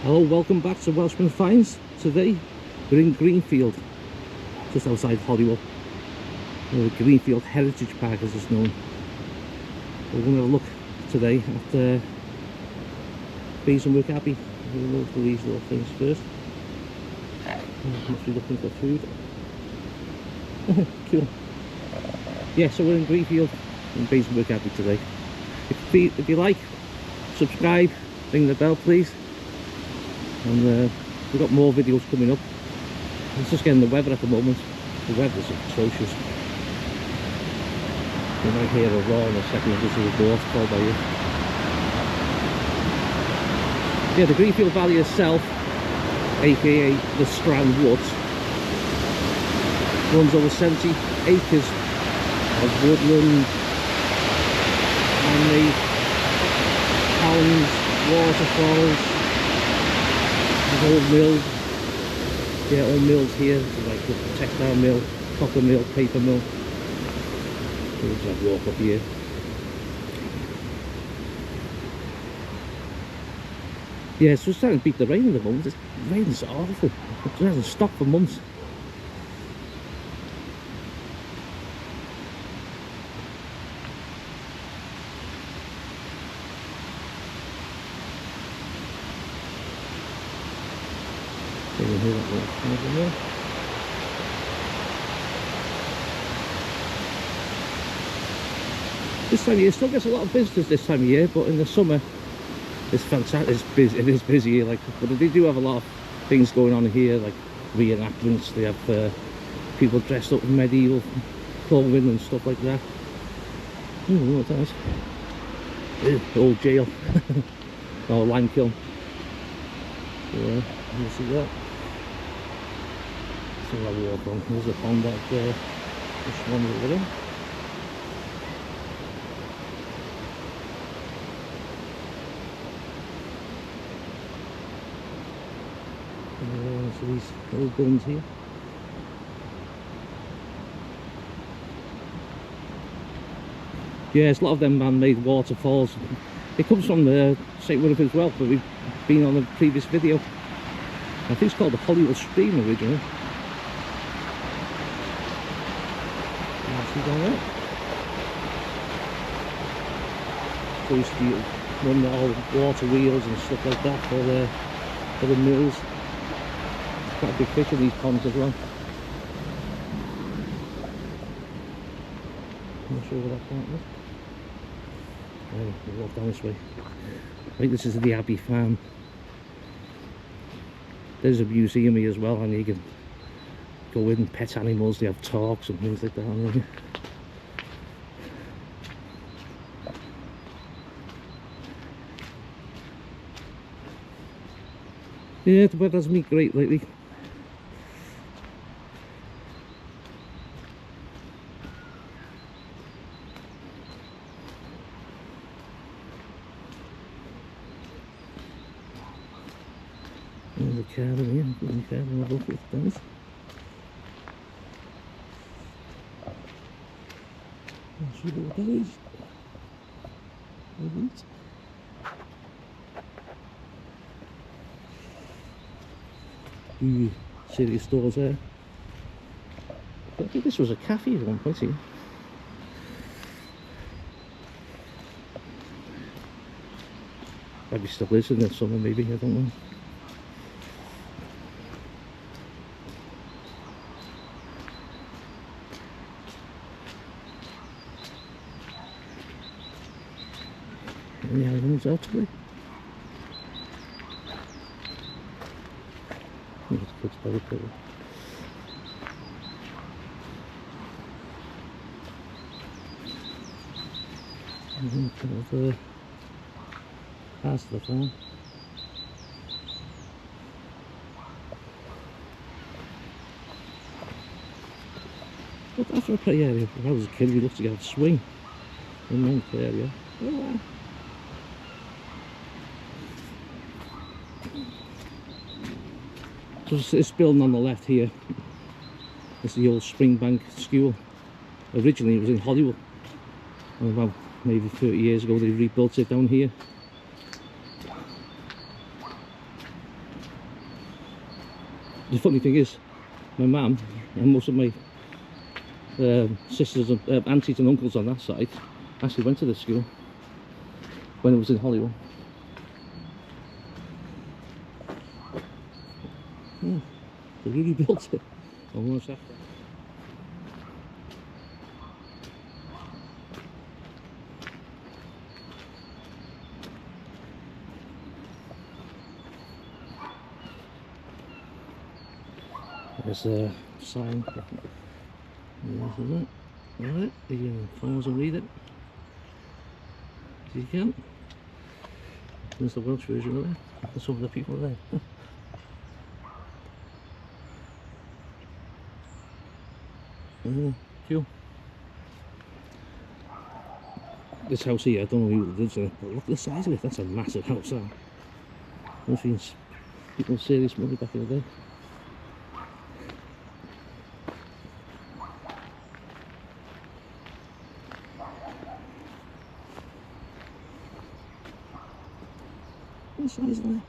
Hello, welcome back to Welshman Finds. Today we're in Greenfield, just outside Hollywood. The Greenfield Heritage Park as it's known. We're going to have a look today at Basingwerk Abbey. We'll look for these little things first. Must be looking for food. Cool. Yeah, so we're in Greenfield in Basingwerk Abbey today. If you like, subscribe, ring the bell please. And we've got more videos coming up. It's just getting the weather at the moment. The weather's atrocious. You might hear a roar in a second. This is a waterfall by you. Yeah, the Greenfield Valley itself, aka the Strand Woods, runs over 70 acres of woodland, man-made ponds, waterfalls. There's old mills, yeah, old mills here, like the textile mill, copper mill, paper mill. We'll just walk up here. Yeah, it's just starting to beat the rain at the moment. It's rain's awful. It hasn't stopped for months. This time of year still gets a lot of visitors this time of year, but in the summer it's fantastic. It's busy. It is busy here, like, but they do have a lot of things going on here, like reenactments. They have people dressed up in medieval clothing and stuff like that. Oh, what that is? Old jail. Or lime kiln. Yeah, you see that? So I'll walk on. There's a pond back there. This one over there. So these old guns here. Yeah, it's a lot of them man-made waterfalls. It comes from the St. William as well, but we've been on a previous video. I think it's called the Hollywood Stream originally. See down there? So used to run all the water wheels and stuff like that for the mills. Quite a big fish in these ponds as well. I'm not sure where that plant is. Right, we'll walk down this way. I think this is the Abbey Farm. There's a museum here as well, and you can go in and pet animals. They have talks and things like that. Yeah, the weather hasn't been great lately. There's a cabin here, a cabin above it, nice. I'll show you what that is. City stores there. I think this was a cafe at one point here. Maybe still is in the summer, maybe, I don't know. Any animals out today? It's good by the pillar. Kind of past the farm. But that's a pretty area. When I was a kid, we loved to get a swing in Mount area. Oh, wow. So this building on the left here is the old Springbank School. Originally it was in Hollywood, and about maybe 30 years ago they rebuilt it down here. The funny thing is, my mum and most of my sisters and aunties and uncles on that side actually went to this school when it was in Hollywood. They really built it almost after. There's a sign. Alright, you can pause and read it if you can. There's the Welsh version of it. There's some of the people there. Cool. This house here, I don't know who lives in it, but look at the size of it. That's a massive house. That must be people serious money back in the day. What size is it?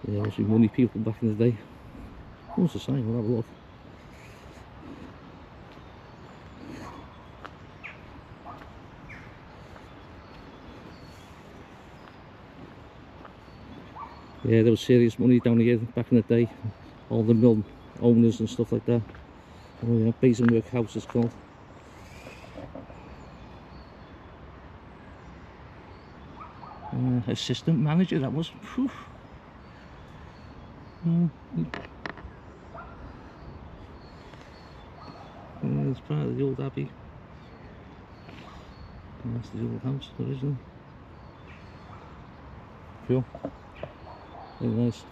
Yeah, must be money people back in the day. What's the sign? We'll have a look. Yeah, there was serious money down here back in the day. All the mill owners and stuff like that. Oh yeah, basingwerk house is called. Assistant manager, that was. Whew. It's part of the old abbey. And that's the old house originally. Cool. Very nice.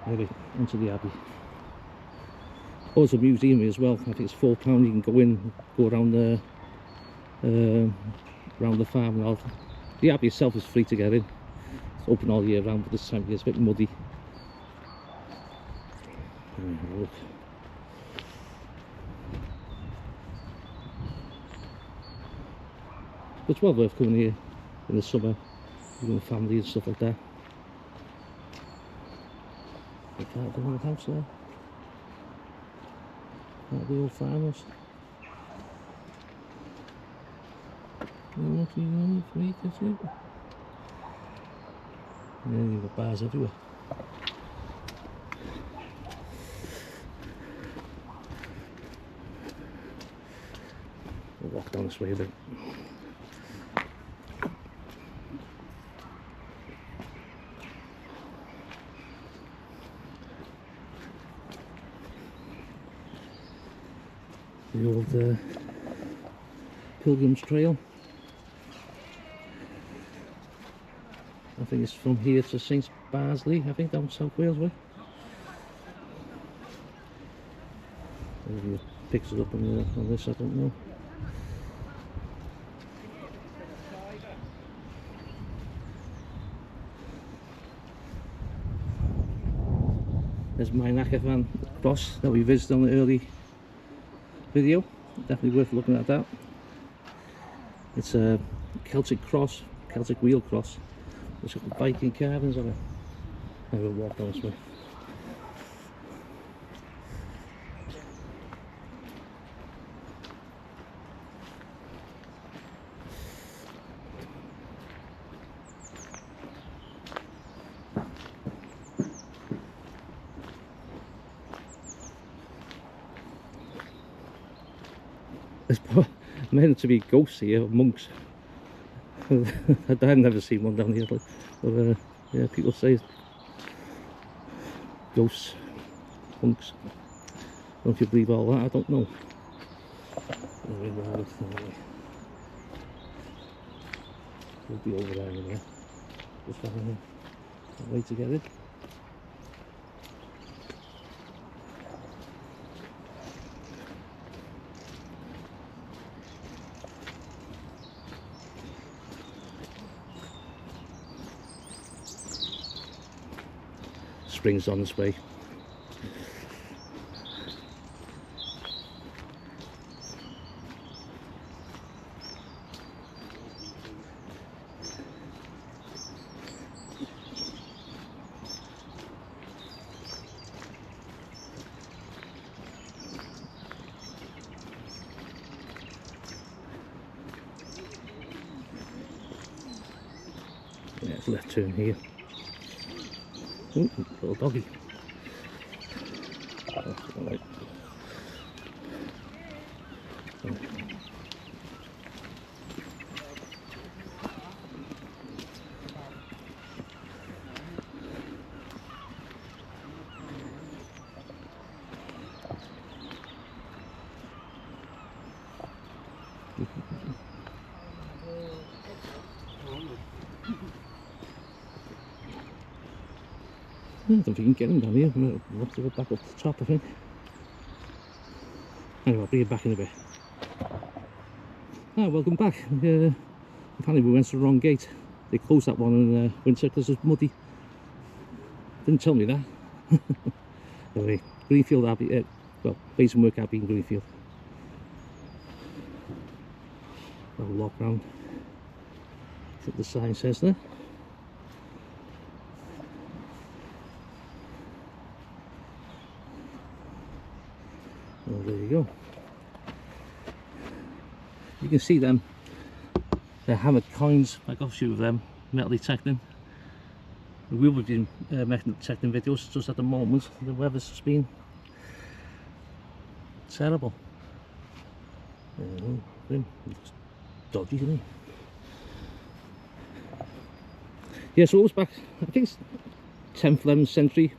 Anyway, onto the abbey. Oh, there's a museum here as well. I think it's £4. You can go in, go around the farm and all. The abbey itself is free to get in. It's open all year round, but this time of year it's a bit muddy. Look. It's well worth coming here in the summer, with family and stuff like that. Look at the old house there. That'll be old farmers. What do you know for me to do? Yeah, you've got bars everywhere. We'll walk down this way a bit. The old Pilgrim's Trail. I think it's from here to St Barnsley, I think, down South Wales way. Maybe it picks it up on this, I don't know. There's Mynacathan cross that we visited on the early video. Definitely worth looking at that. It's a Celtic cross, Celtic wheel cross. There's got Viking carvings on it. And we'll walk down this way. There's meant to be ghosts here, monks. I've never seen one down here, but yeah, people say ghosts, monks. I don't know if you believe all that, I don't know. We'll be over there in a minute. Just having a way to get in. Springs on this way. Yeah, it's left turn here. Ooh, little doggy. That's all right. I don't think you can get him down here. We'll have to go back up the top, I think. Anyway, I'll bring you back in a bit. Ah, welcome back. Apparently we went to the wrong gate. They closed that one in winter because it's muddy. Didn't tell me that. Anyway, Greenfield Abbey, well, Basingwerk Abbey in Greenfield. I'll walk round. See what the sign says there. Well, there you go. You can see them. They're hammered coins, like offshoot of them, metal detecting. We will be doing metal detecting videos, just at the moment the weather's just been terrible. It's dodgy, isn't it? Yeah, so it was back, I think it's 10th, 11th century,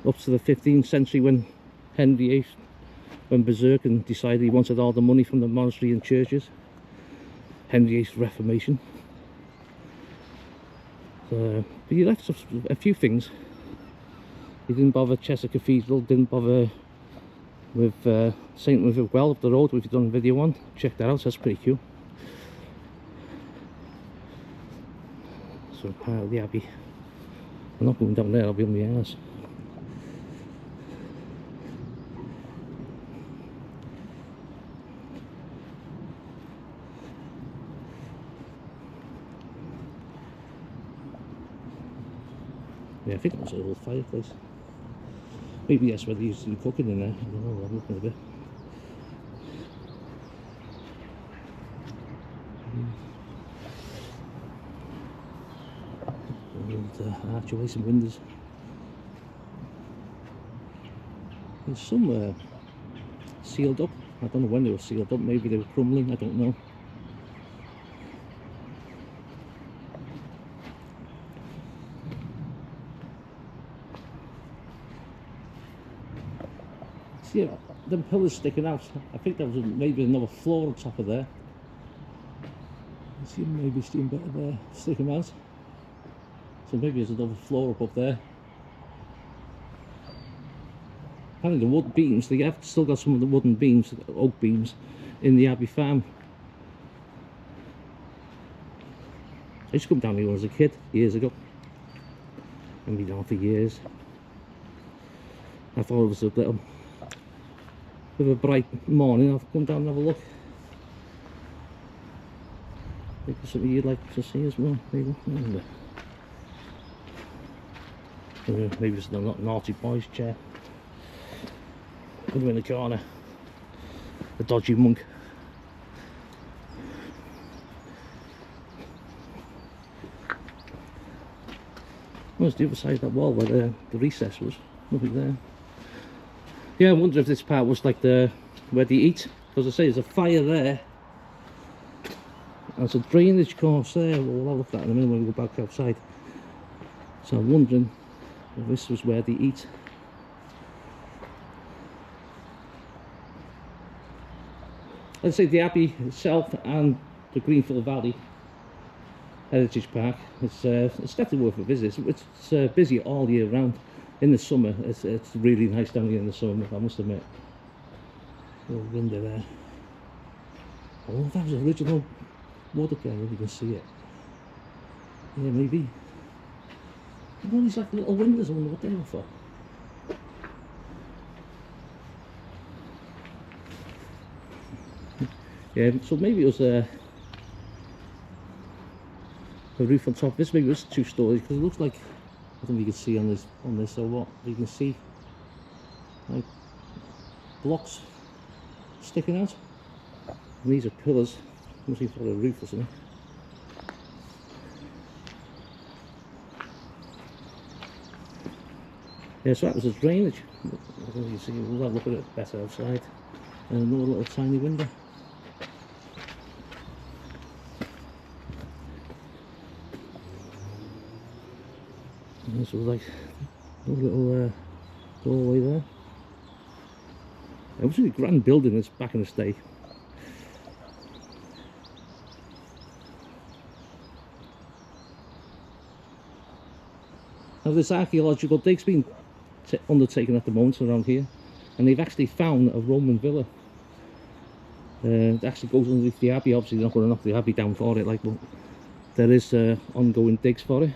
up to the 15th century when Henry VIII went berserk and decided he wanted all the money from the monastery and churches. Henry VIII's Reformation. So, but he left a few things. He didn't bother Chester Cathedral, didn't bother with St. River Well up the road, which we've done a video on. Check that out, that's pretty cool. So part of the abbey. I'm not going down there, I'll be on my ass. Yeah, I think that was a little fireplace. Maybe that's where they used to do cooking in there. I don't know, I'm looking a bit. And archways and windows. There's some sealed up. I don't know when they were sealed up, maybe they were crumbling, I don't know. See, them pillars sticking out. I think there was maybe another floor on top of there. You see them maybe still better there, sticking out. So maybe there's another floor up there. Apparently the wood beams, they have still got some of the wooden beams, oak beams, in the Abbey farm. I used to come down here when I was a kid, years ago. I've been down for years. I thought it was a little bit of a bright morning. I'll come down and have a look. Maybe something you'd like to see as well, maybe. Maybe it's the naughty boys chair. Over in the corner, the dodgy monk. Where's the other side of that wall where the recess was? Nothing there. Yeah, I wonder if this part was like where they eat, because I say there's a fire there. There's a drainage course there. We'll have a look at that in a minute when we go back outside. So I'm wondering if this was where they eat. Let's say the Abbey itself and the Greenfield Valley Heritage Park, it's definitely worth a visit. It's busy all year round. In the summer, it's really nice down here in the summer, I must admit. Little window there. Oh, that was original wood again, if you can see it. Yeah, maybe. All these like little windows, I wonder what they were for. Yeah, so maybe it was a roof on top. This maybe was 2 stories, because it looks like, I don't know if you can see on this or what, you can see like blocks sticking out. And these are pillars, must be for a roof or something. Yeah, so that was the drainage. As you see, we'll have a look at it better outside. And another little tiny window. And this was like a little doorway there. It was a really grand building this back in the day. Now this archaeological dig's been undertaken at the moment around here, and they've actually found a Roman villa. It actually goes underneath the abbey. Obviously they're not going to knock the abbey down for it, like, but there is ongoing digs for it.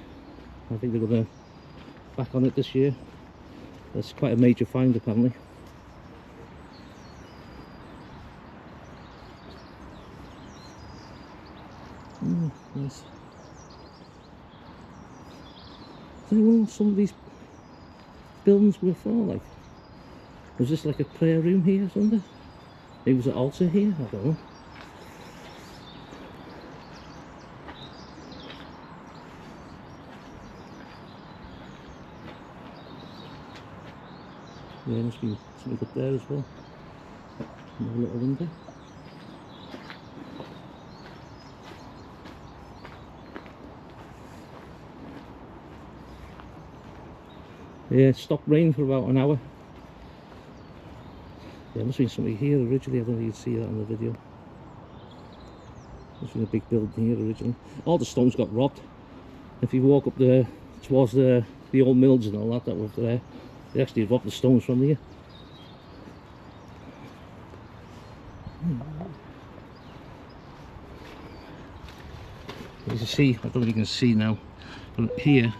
I think they're going to back on it this year. That's quite a major find apparently. Nice. I don't know what some of these buildings were for, like. Was this like a prayer room here or something? Maybe was an altar here? I don't know. Yeah, must be something up there as well. Another little window. Yeah, it stopped raining for about an hour. Yeah, must have been something here originally. I don't know if you can see that in the video. Must have been a big building here originally. All the stones got robbed. If you walk up there towards the old mills and all that were there, they actually robbed the stones from here. As you see, I don't know if you can see now, but here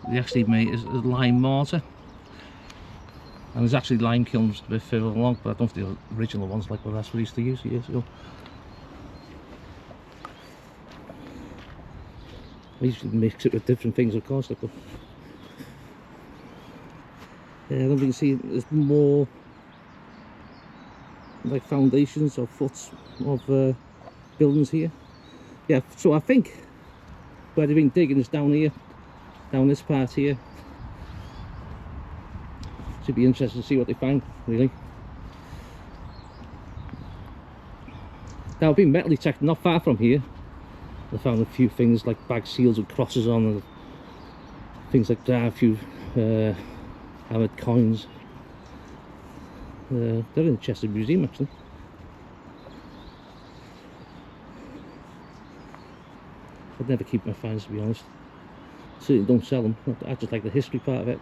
they actually made a lime mortar, and there's actually lime kilns a bit further along, but I don't know if the original ones, like, well, that's what we used to use years ago. I used to mix it with different things, of course, like, but yeah, I don't think you can see there's more like foundations or foots of buildings here. Yeah, so I think where they've been digging is down here, down this part here. Should be interesting to see what they find, really. Now, I've been metal detecting not far from here. I found a few things like bag seals with crosses on and things like that, a few hammered coins. They're in the Chester Museum actually. I'd never keep my finds, to be honest. Certainly don't sell them. I just like the history part of it.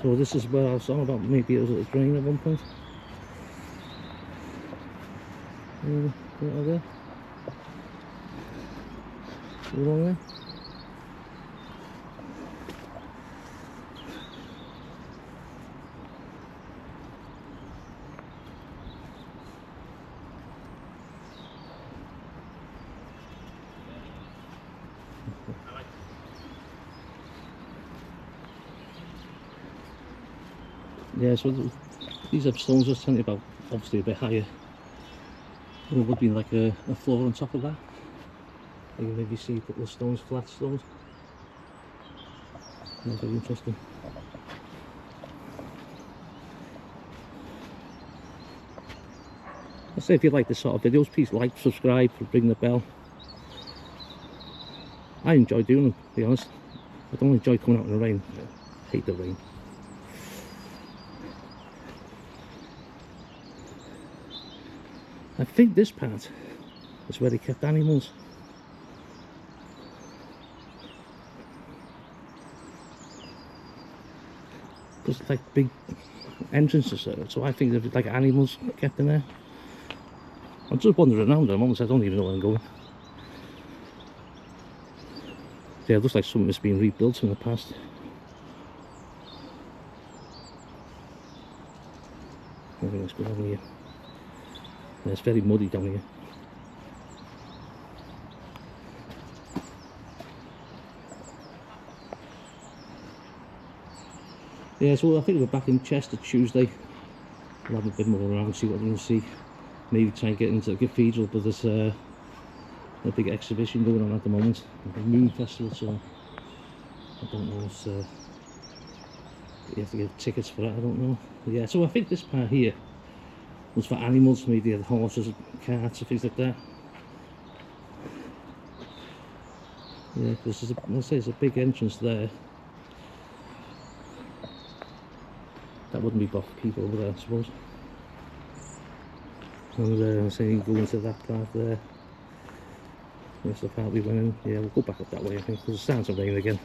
So this is where I was on about, maybe it was at a drain at one point. Right there. Along there. Yeah, so these are stones I was telling you about, obviously a bit higher. There would be like a floor on top of that. You can maybe see a couple of stones, flat stones. That's very interesting. I'd say if you like this sort of videos, please like, subscribe, ring the bell. I enjoy doing them, to be honest. I don't enjoy coming out in the rain. I hate the rain. I think this part is where they kept animals. There's like big entrances there, so I think there's like animals kept in there. I'm just wandering around at the moment, so I don't even know where I'm going. Yeah, it looks like something that's been rebuilt in the past. I think let's go down here. Yeah, it's very muddy down here. Yeah, so I think we're back in Chester Tuesday. We'll have a bit more around, see what we can see. Maybe try and get into the cathedral, but there's a big exhibition going on at the moment, the Moon Festival, so I don't know if you have to get tickets for that, I don't know. But yeah, so I think this part here was for animals, maybe the horses, carts and things like that. Yeah, because there's let's say there's a big entrance there. That wouldn't be Boff Peak over there, I suppose. And so you go into that part there. That's the part we went in. Yeah, we'll go back up that way, I think, because it's starting to rain again.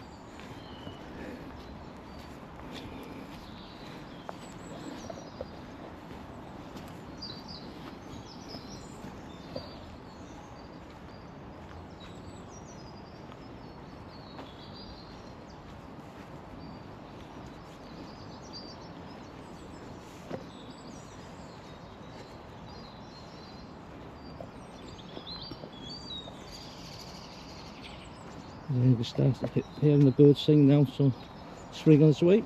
Yeah, we start hearing the birds sing now, so spring on its way.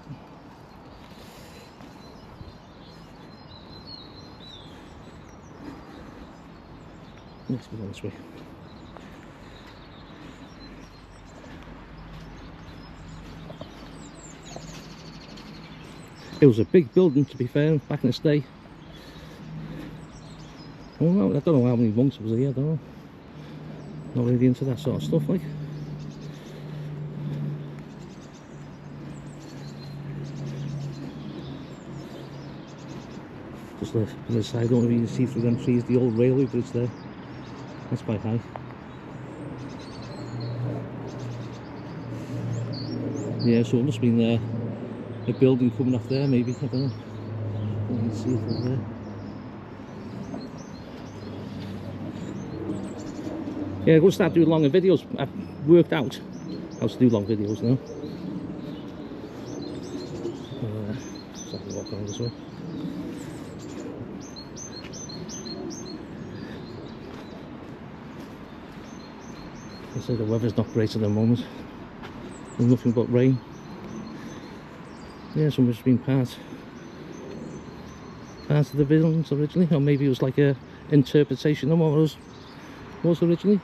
Let's go this way. It was a big building, to be fair, back in its day. Oh no, I don't know how many monks was here, I don't know. Not really into that sort of stuff, like. Just on the side, I don't know if you can see through them trees, the old railway bridge there. That's quite high. Yeah, so it must have been a building coming off there, maybe, I don't know. You can see it from there. Yeah, I'm going to start doing longer videos. I've worked out how to do long videos now. So I can walk around this way. I say the weather's not great at the moment. There's nothing but rain. Yeah, so it's been part of the buildings originally, or maybe it was like a interpretation of what it was originally.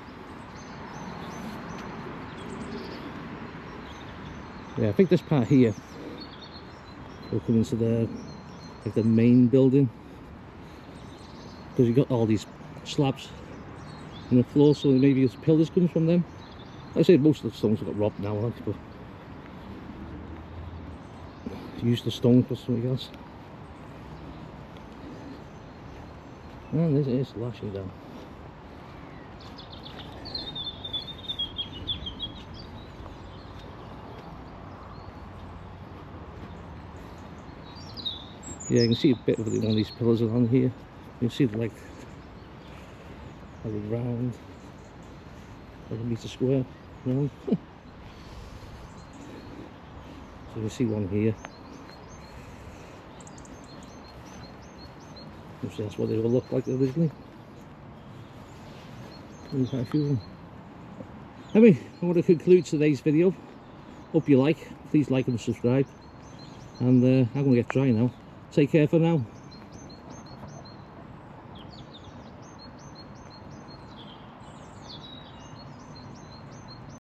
Yeah, I think this part here will come into the main building, because you've got all these slabs in the floor, so maybe it's pillars coming from them. Like I say, most of the stones have got robbed now, like, but use the stone for something else. And this is lashing down. Yeah, you can see a bit of one of these pillars along here. You can see like round, like a metre square round. So you can see one here. So that's what they will look like originally. There's quite a few of them. Anyway, I want to conclude today's video. Hope you like. Please like and subscribe. And I'm going to get dry now. Take care for now.